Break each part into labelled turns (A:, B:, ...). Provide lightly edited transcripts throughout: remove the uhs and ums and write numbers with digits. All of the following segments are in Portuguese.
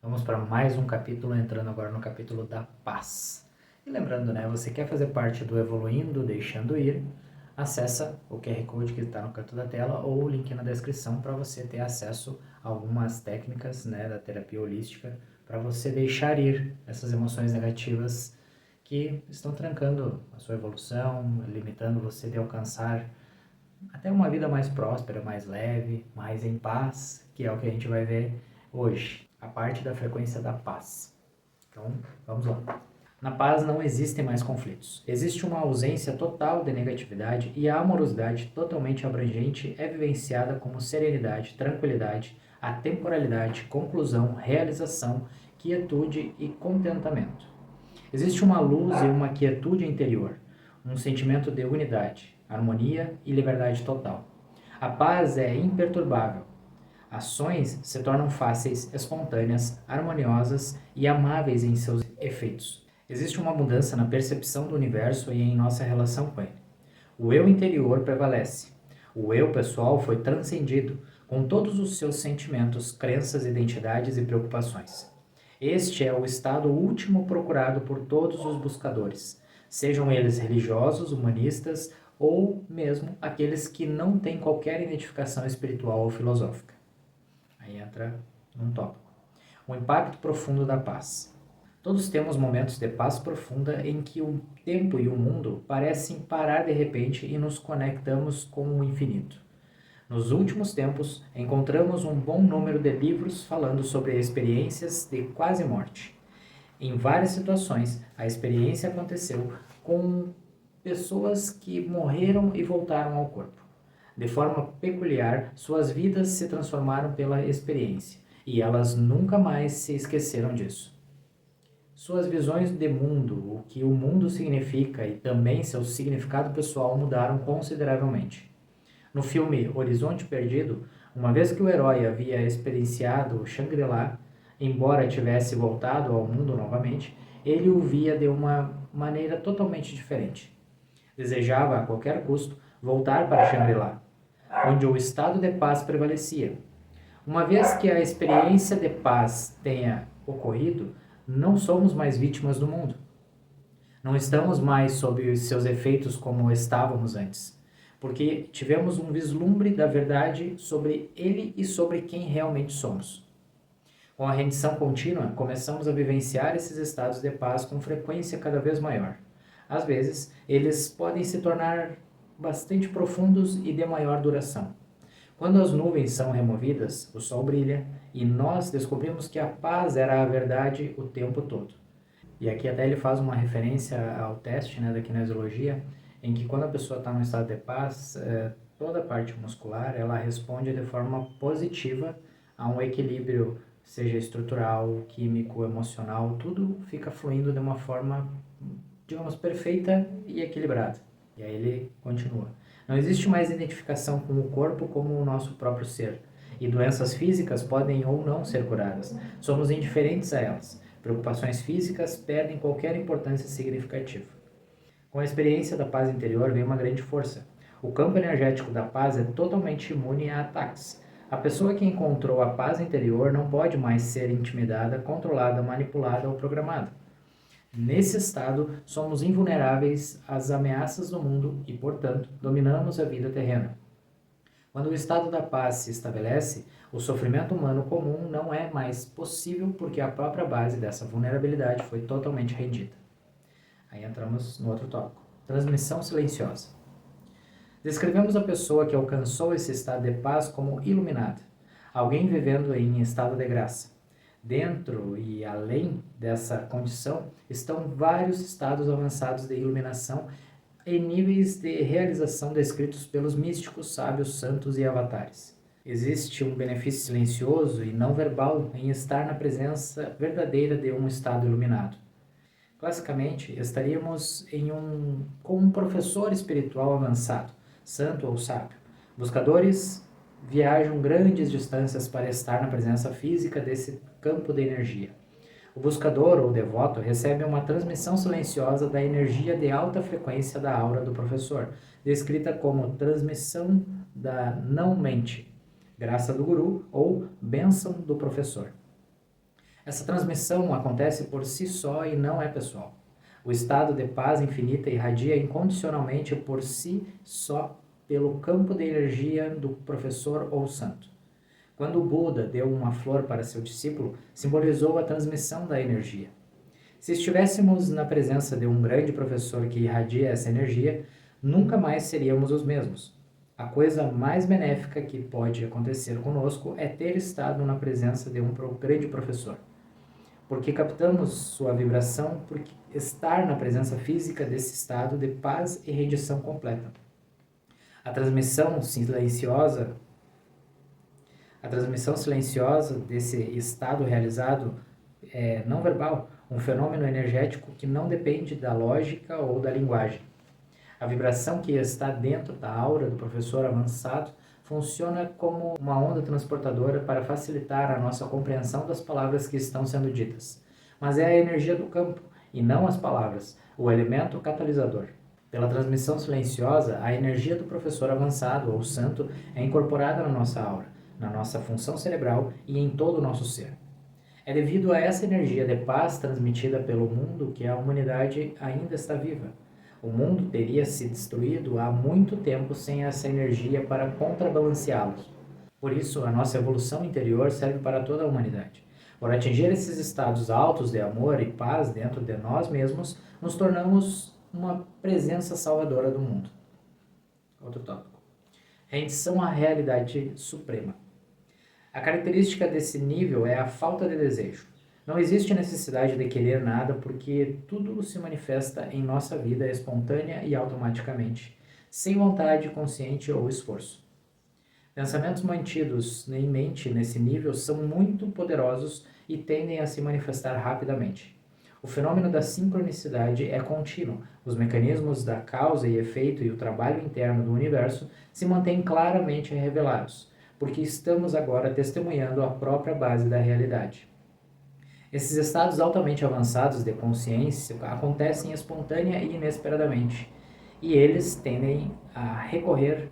A: Vamos para mais um capítulo, entrando agora no capítulo da paz. E lembrando, né, você quer fazer parte do Evoluindo, Deixando Ir, acessa o QR Code que está no canto da tela ou o link na descrição para você ter acesso a algumas técnicas, né, da terapia holística para você deixar ir essas emoções negativas que estão trancando a sua evolução, limitando você de alcançar até uma vida mais próspera, mais leve, mais em paz, que é o que a gente vai ver hoje, a parte da frequência da paz. Então, vamos lá. Na paz não existem mais conflitos. Existe uma ausência total de negatividade e a amorosidade totalmente abrangente é vivenciada como serenidade, tranquilidade, atemporalidade, conclusão, realização, quietude e contentamento. Existe uma luz e uma quietude interior, um sentimento de unidade, harmonia e liberdade total. A paz é imperturbável. Ações se tornam fáceis, espontâneas, harmoniosas e amáveis em seus efeitos. Existe uma mudança na percepção do universo e em nossa relação com ele. O eu interior prevalece. O eu pessoal foi transcendido, com todos os seus sentimentos, crenças, identidades e preocupações. Este é o estado último procurado por todos os buscadores, sejam eles religiosos, humanistas ou mesmo aqueles que não têm qualquer identificação espiritual ou filosófica. Aí entra um tópico. O impacto profundo da paz. Todos temos momentos de paz profunda em que o tempo e o mundo parecem parar de repente e nos conectamos com o infinito. Nos últimos tempos, encontramos um bom número de livros falando sobre experiências de quase morte. Em várias situações, a experiência aconteceu com pessoas que morreram e voltaram ao corpo. De forma peculiar, suas vidas se transformaram pela experiência, e elas nunca mais se esqueceram disso. Suas visões de mundo, o que o mundo significa e também seu significado pessoal mudaram consideravelmente. No filme Horizonte Perdido, uma vez que o herói havia experienciado Shangri-La, embora tivesse voltado ao mundo novamente, ele o via de uma maneira totalmente diferente. Desejava a qualquer custo voltar para Shangri-La, onde o estado de paz prevalecia. Uma vez que a experiência de paz tenha ocorrido, não somos mais vítimas do mundo. Não estamos mais sob os seus efeitos como estávamos antes, porque tivemos um vislumbre da verdade sobre ele e sobre quem realmente somos. Com a rendição contínua, começamos a vivenciar esses estados de paz com frequência cada vez maior. Às vezes, eles podem se tornar bastante profundos e de maior duração. Quando as nuvens são removidas, o sol brilha e nós descobrimos que a paz era a verdade o tempo todo. E aqui até ele faz uma referência ao teste, né, da kinesiologia, em que quando a pessoa está no estado de paz, toda a parte muscular ela responde de forma positiva a um equilíbrio, seja estrutural, químico, emocional, tudo fica fluindo de uma forma, digamos, perfeita e equilibrada. E aí ele continua. Não existe mais identificação com o corpo como o nosso próprio ser, e doenças físicas podem ou não ser curadas. Somos indiferentes a elas. Preocupações físicas perdem qualquer importância significativa. Com a experiência da paz interior vem uma grande força. O campo energético da paz é totalmente imune a ataques. A pessoa que encontrou a paz interior não pode mais ser intimidada, controlada, manipulada ou programada. Nesse estado, somos invulneráveis às ameaças do mundo e, portanto, dominamos a vida terrena. Quando o estado da paz se estabelece, o sofrimento humano comum não é mais possível porque a própria base dessa vulnerabilidade foi totalmente rendida. Aí entramos no outro tópico. Transmissão silenciosa. Descrevemos a pessoa que alcançou esse estado de paz como iluminada, alguém vivendo em estado de graça. Dentro e além dessa condição estão vários estados avançados de iluminação e níveis de realização descritos pelos místicos, sábios, santos e avatares. Existe um benefício silencioso e não verbal em estar na presença verdadeira de um estado iluminado. Classicamente, estaríamos com um professor espiritual avançado, santo ou sábio. Buscadores viajam grandes distâncias para estar na presença física desse campo de energia. O buscador ou devoto recebe uma transmissão silenciosa da energia de alta frequência da aura do professor, descrita como transmissão da não-mente, graça do guru ou bênção do professor. Essa transmissão acontece por si só e não é pessoal. O estado de paz infinita irradia incondicionalmente por si só pelo campo de energia do professor ou santo. Quando o Buda deu uma flor para seu discípulo, simbolizou a transmissão da energia. Se estivéssemos na presença de um grande professor que irradia essa energia, nunca mais seríamos os mesmos. A coisa mais benéfica que pode acontecer conosco é ter estado na presença de um grande professor, porque captamos sua vibração por estar na presença física desse estado de paz e rendição completa. A transmissão silenciosa desse estado realizado é não verbal, um fenômeno energético que não depende da lógica ou da linguagem. A vibração que está dentro da aura do professor avançado funciona como uma onda transportadora para facilitar a nossa compreensão das palavras que estão sendo ditas. Mas é a energia do campo, e não as palavras, o elemento catalisador. Pela transmissão silenciosa, a energia do professor avançado ou santo é incorporada na nossa aura, na nossa função cerebral e em todo o nosso ser. É devido a essa energia de paz transmitida pelo mundo que a humanidade ainda está viva. O mundo teria se destruído há muito tempo sem essa energia para contrabalanceá-los. Por isso, a nossa evolução interior serve para toda a humanidade. Por atingir esses estados altos de amor e paz dentro de nós mesmos, nos tornamos uma presença salvadora do mundo. Outro tópico. Rendição à realidade suprema. A característica desse nível é a falta de desejo. Não existe necessidade de querer nada porque tudo se manifesta em nossa vida espontânea e automaticamente, sem vontade consciente ou esforço. Pensamentos mantidos em mente nesse nível são muito poderosos e tendem a se manifestar rapidamente. O fenômeno da sincronicidade é contínuo. Os mecanismos da causa e efeito e o trabalho interno do universo se mantêm claramente revelados, porque estamos agora testemunhando a própria base da realidade. Esses estados altamente avançados de consciência acontecem espontânea e inesperadamente, e eles tendem a recorrer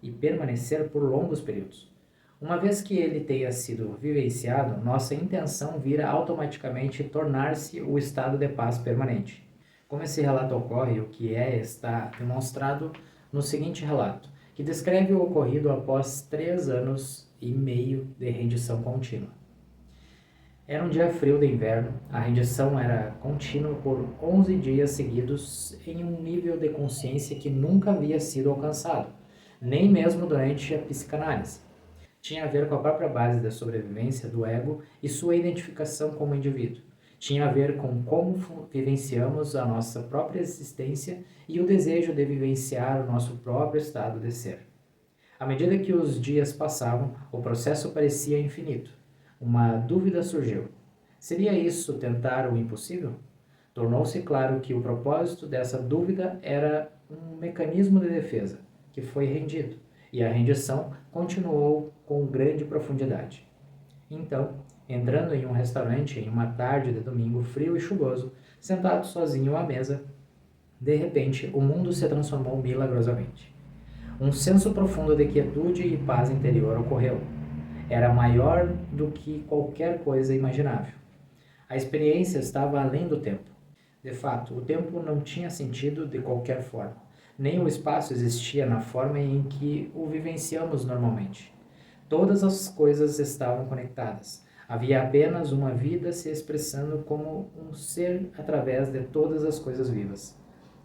A: e permanecer por longos períodos. Uma vez que ele tenha sido vivenciado, nossa intenção vira automaticamente tornar-se o estado de paz permanente. Como esse relato ocorre, o que está demonstrado no seguinte relato, que descreve o ocorrido após 3 anos e meio de rendição contínua. Era um dia frio de inverno, a rendição era contínua por 11 dias seguidos em um nível de consciência que nunca havia sido alcançado, nem mesmo durante a psicanálise. Tinha a ver com a própria base da sobrevivência do ego e sua identificação como indivíduo. Tinha a ver com como vivenciamos a nossa própria existência e o desejo de vivenciar o nosso próprio estado de ser. À medida que os dias passavam, o processo parecia infinito. Uma dúvida surgiu. Seria isso tentar o impossível? Tornou-se claro que o propósito dessa dúvida era um mecanismo de defesa, que foi rendido, e a rendição continuou com grande profundidade. Então, entrando em um restaurante em uma tarde de domingo frio e chuvoso, sentado sozinho à mesa, de repente o mundo se transformou milagrosamente. Um senso profundo de quietude e paz interior ocorreu. Era maior do que qualquer coisa imaginável. A experiência estava além do tempo. De fato, o tempo não tinha sentido de qualquer forma. Nem o espaço existia na forma em que o vivenciamos normalmente. Todas as coisas estavam conectadas. Havia apenas uma vida se expressando como um ser através de todas as coisas vivas.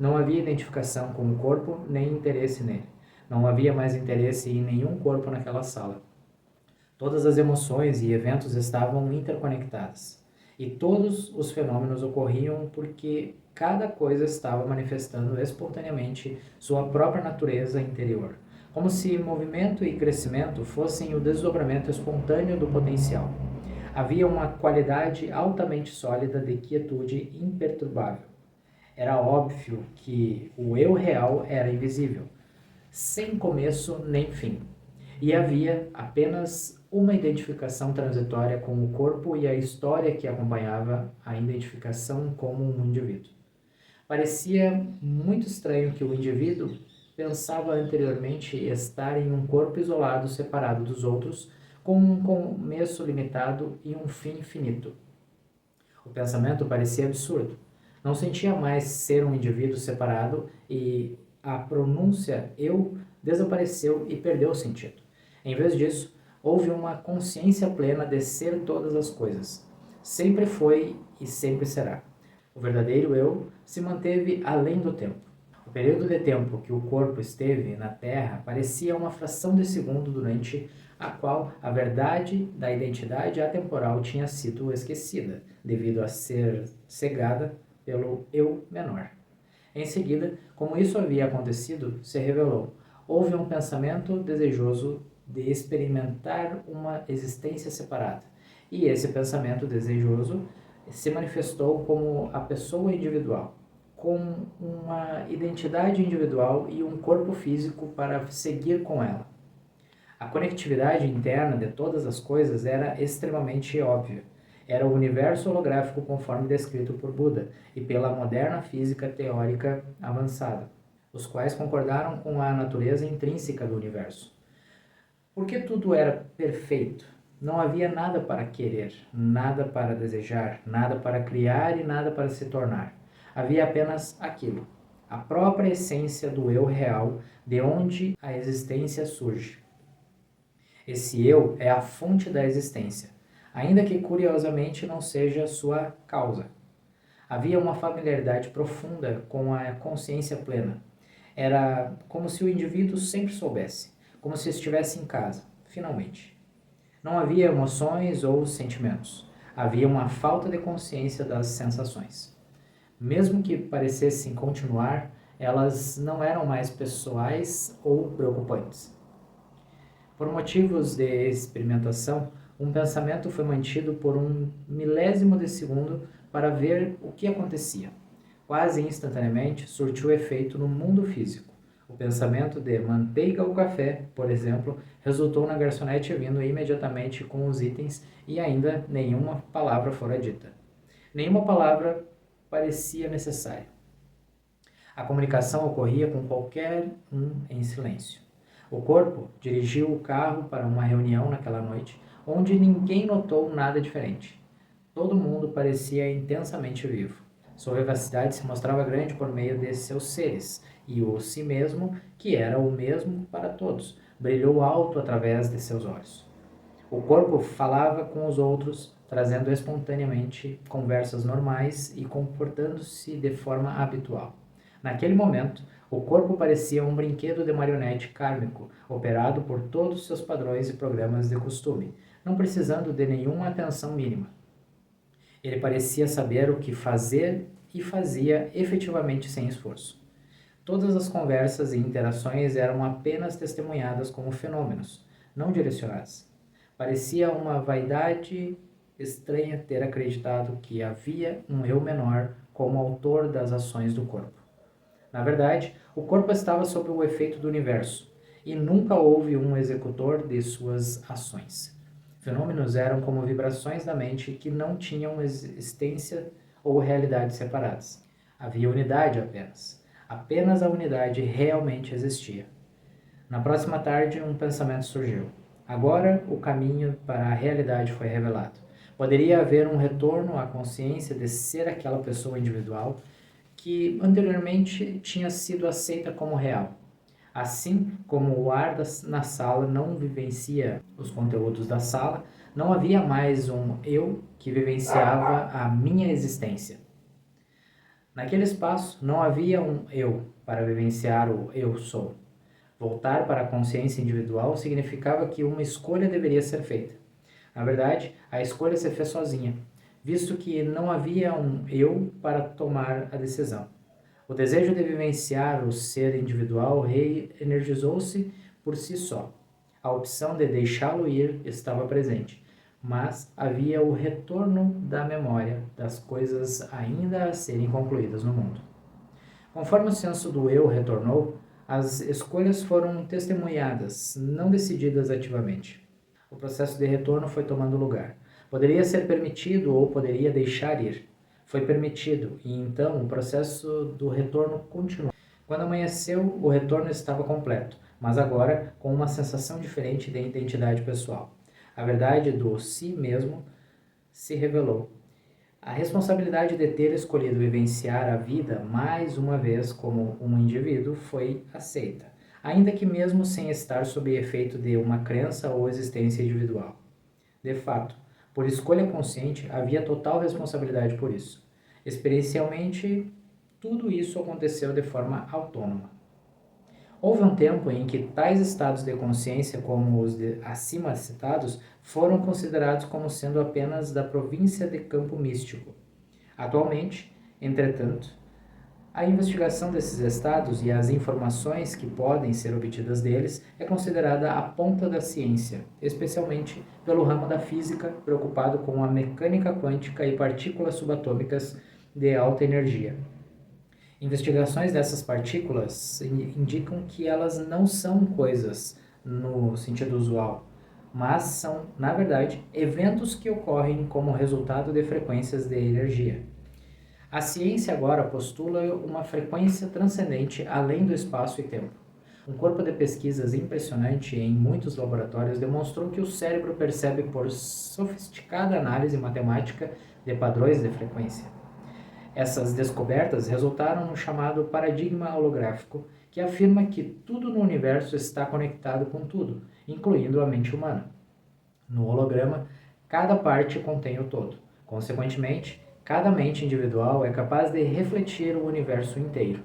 A: Não havia identificação com o corpo, nem interesse nele. Não havia mais interesse em nenhum corpo naquela sala. Todas as emoções e eventos estavam interconectadas. E todos os fenômenos ocorriam porque cada coisa estava manifestando espontaneamente sua própria natureza interior, como se movimento e crescimento fossem o desdobramento espontâneo do potencial. Havia uma qualidade altamente sólida de quietude imperturbável. Era óbvio que o eu real era invisível, sem começo nem fim, e havia apenas uma identificação transitória com o corpo e a história que acompanhava a identificação como um indivíduo. Parecia muito estranho que o indivíduo pensava anteriormente estar em um corpo isolado, separado dos outros, com um começo limitado e um fim finito. O pensamento parecia absurdo. Não sentia mais ser um indivíduo separado e a pronúncia eu desapareceu e perdeu o sentido. Em vez disso, houve uma consciência plena de ser todas as coisas. Sempre foi e sempre será. O verdadeiro eu se manteve além do tempo. O período de tempo que o corpo esteve na Terra parecia uma fração de segundo durante a qual a verdade da identidade atemporal tinha sido esquecida, devido a ser cegada pelo eu menor. Em seguida, como isso havia acontecido, se revelou. Houve um pensamento desejoso de experimentar uma existência separada. E esse pensamento desejoso se manifestou como a pessoa individual, com uma identidade individual e um corpo físico para seguir com ela. A conectividade interna de todas as coisas era extremamente óbvia. Era o universo holográfico conforme descrito por Buda e pela moderna física teórica avançada, os quais concordaram com a natureza intrínseca do universo. Porque tudo era perfeito, não havia nada para querer, nada para desejar, nada para criar e nada para se tornar. Havia apenas aquilo, a própria essência do eu real, de onde a existência surge. Esse eu é a fonte da existência, ainda que curiosamente não seja sua causa. Havia uma familiaridade profunda com a consciência plena. Era como se o indivíduo sempre soubesse, como se estivesse em casa, finalmente. Não havia emoções ou sentimentos. Havia uma falta de consciência das sensações. Mesmo que parecessem continuar, elas não eram mais pessoais ou preocupantes. Por motivos de experimentação, um pensamento foi mantido por um milésimo de segundo para ver o que acontecia. Quase instantaneamente, surtiu efeito no mundo físico. O pensamento de manteiga ou café, por exemplo, resultou na garçonete vindo imediatamente com os itens e ainda nenhuma palavra fora dita. Nenhuma palavra parecia necessária. A comunicação ocorria com qualquer um em silêncio. O corpo dirigiu o carro para uma reunião naquela noite, onde ninguém notou nada diferente. Todo mundo parecia intensamente vivo. Sua vivacidade se mostrava grande por meio de seus seres, e o si mesmo, que era o mesmo para todos, brilhou alto através de seus olhos. O corpo falava com os outros, trazendo espontaneamente conversas normais e comportando-se de forma habitual. Naquele momento, o corpo parecia um brinquedo de marionete kármico, operado por todos seus padrões e programas de costume, não precisando de nenhuma atenção mínima. Ele parecia saber o que fazer e fazia efetivamente sem esforço. Todas as conversas e interações eram apenas testemunhadas como fenômenos, não direcionadas. Parecia uma vaidade estranha ter acreditado que havia um eu menor como autor das ações do corpo. Na verdade, o corpo estava sob o efeito do universo, e nunca houve um executor de suas ações. Fenômenos eram como vibrações da mente que não tinham existência ou realidade separadas. Havia unidade apenas. Apenas a unidade realmente existia. Na próxima tarde, um pensamento surgiu. Agora, o caminho para a realidade foi revelado. Poderia haver um retorno à consciência de ser aquela pessoa individual que anteriormente tinha sido aceita como real. Assim como o ar na sala não vivencia os conteúdos da sala, não havia mais um eu que vivenciava a minha existência. Naquele espaço, não havia um eu para vivenciar o eu sou. Voltar para a consciência individual significava que uma escolha deveria ser feita. Na verdade, a escolha se fez sozinha, visto que não havia um eu para tomar a decisão. O desejo de vivenciar o ser individual reenergizou-se por si só. A opção de deixá-lo ir estava presente, mas havia o retorno da memória das coisas ainda a serem concluídas no mundo. Conforme o senso do eu retornou, as escolhas foram testemunhadas, não decididas ativamente. O processo de retorno foi tomando lugar. Poderia ser permitido ou poderia deixar ir. Foi permitido, e então o processo do retorno continuou. Quando amanheceu, o retorno estava completo, mas agora com uma sensação diferente de identidade pessoal. A verdade do si mesmo se revelou. A responsabilidade de ter escolhido vivenciar a vida mais uma vez como um indivíduo foi aceita, ainda que mesmo sem estar sob efeito de uma crença ou existência individual. De fato, por escolha consciente, havia total responsabilidade por isso. Experiencialmente, tudo isso aconteceu de forma autônoma. Houve um tempo em que tais estados de consciência, como os acima citados, foram considerados como sendo apenas da província de campo místico. Atualmente, entretanto, a investigação desses estados e as informações que podem ser obtidas deles é considerada a ponta da ciência, especialmente pelo ramo da física preocupado com a mecânica quântica e partículas subatômicas de alta energia. Investigações dessas partículas indicam que elas não são coisas no sentido usual, mas são, na verdade, eventos que ocorrem como resultado de frequências de energia. A ciência agora postula uma frequência transcendente além do espaço e tempo. Um corpo de pesquisas impressionante em muitos laboratórios demonstrou que o cérebro percebe por sofisticada análise matemática de padrões de frequência. Essas descobertas resultaram no chamado paradigma holográfico, que afirma que tudo no universo está conectado com tudo, incluindo a mente humana. No holograma, cada parte contém o todo. Consequentemente, cada mente individual é capaz de refletir o universo inteiro.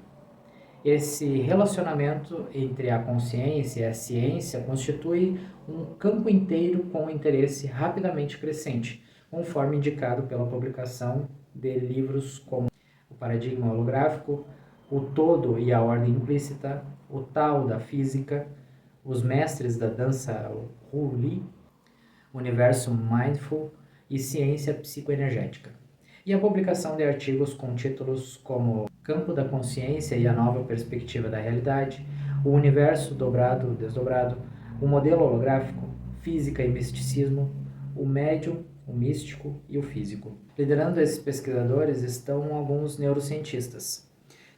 A: Esse relacionamento entre a consciência e a ciência constitui um campo inteiro com interesse rapidamente crescente, conforme indicado pela publicação de livros como O Paradigma Holográfico, O Todo e a Ordem Implícita, O Tao da Física, Os Mestres da Dança Hu Li, Universo Mindful e Ciência Psicoenergética, e a publicação de artigos com títulos como Campo da Consciência e a Nova Perspectiva da Realidade, O Universo Dobrado Desdobrado, O Modelo Holográfico, Física e Misticismo, O Médium, o Místico e o Físico. Liderando esses pesquisadores estão alguns neurocientistas,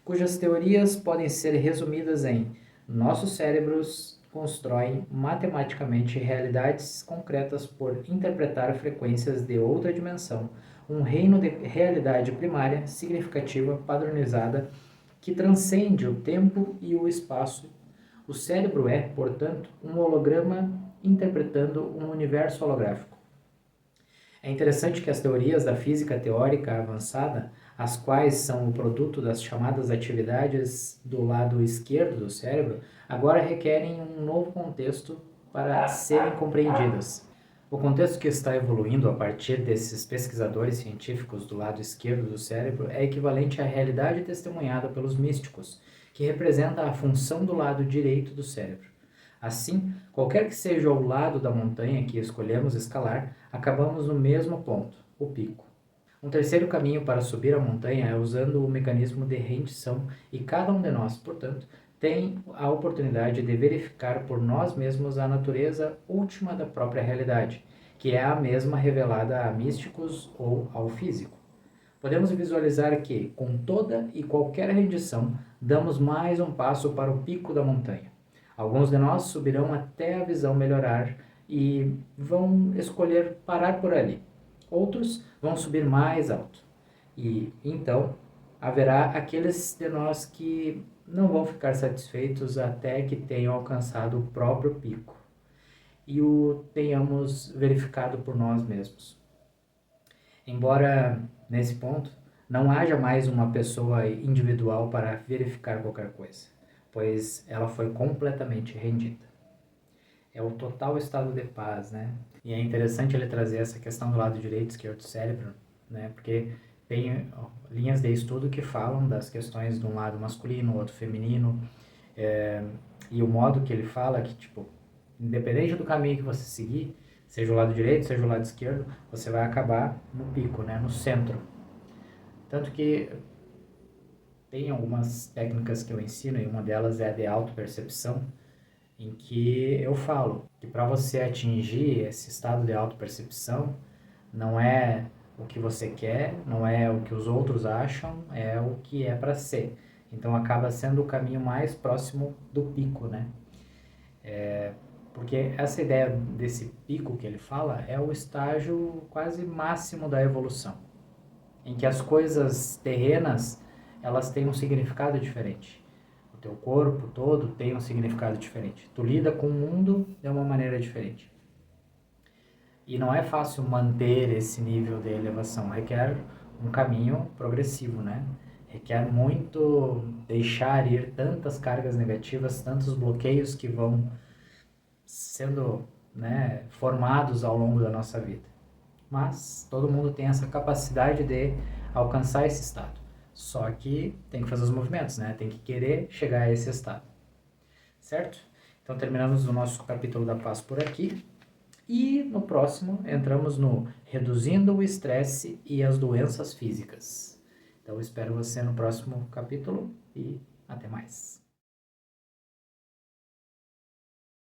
A: cujas teorias podem ser resumidas em: nossos cérebros constroem matematicamente realidades concretas por interpretar frequências de outra dimensão, um reino de realidade primária, significativa, padronizada, que transcende o tempo e o espaço. O cérebro é, portanto, um holograma interpretando um universo holográfico. É interessante que as teorias da física teórica avançada, as quais são o produto das chamadas atividades do lado esquerdo do cérebro, agora requerem um novo contexto para serem compreendidas. O contexto que está evoluindo a partir desses pesquisadores científicos do lado esquerdo do cérebro é equivalente à realidade testemunhada pelos místicos, que representa a função do lado direito do cérebro. Assim, qualquer que seja o lado da montanha que escolhemos escalar, acabamos no mesmo ponto, o pico. Um terceiro caminho para subir a montanha é usando o mecanismo de rendição, e cada um de nós, portanto, tem a oportunidade de verificar por nós mesmos a natureza última da própria realidade, que é a mesma revelada a místicos ou ao físico. Podemos visualizar que, com toda e qualquer rendição, damos mais um passo para o pico da montanha. Alguns de nós subirão até a visão melhorar e vão escolher parar por ali. Outros vão subir mais alto. E então haverá aqueles de nós que não vão ficar satisfeitos até que tenham alcançado o próprio pico e o tenhamos verificado por nós mesmos. Embora, nesse ponto, não haja mais uma pessoa individual para verificar qualquer coisa, pois ela foi completamente rendida. É o total estado de paz, né? E é interessante ele trazer essa questão do lado direito e esquerdo do cérebro, né? Porque tem linhas de estudo que falam das questões de um lado masculino, outro feminino, e o modo que ele fala que, tipo, independente do caminho que você seguir, seja o lado direito, seja o lado esquerdo, você vai acabar no pico, né? No centro. Tanto que tem algumas técnicas que eu ensino, e uma delas é a de autopercepção, em que eu falo que para você atingir esse estado de autopercepção, não é o que você quer, não é o que os outros acham, é o que é para ser. Então acaba sendo o caminho mais próximo do pico, né? Porque essa ideia desse pico que ele fala é o estágio quase máximo da evolução. em que as coisas terrenas, elas têm um significado diferente. O teu corpo todo tem um significado diferente. Tu lida com o mundo de uma maneira diferente. E não é fácil manter esse nível de elevação, requer um caminho progressivo, né? Requer muito deixar ir tantas cargas negativas, tantos bloqueios que vão sendo, né, formados ao longo da nossa vida. Mas todo mundo tem essa capacidade de alcançar esse estado. Só que tem que fazer os movimentos, né? Tem que querer chegar a esse estado. Certo? Então terminamos o nosso capítulo da paz por aqui. E no próximo entramos no reduzindo o estresse e as doenças físicas. Então espero você no próximo capítulo e até mais.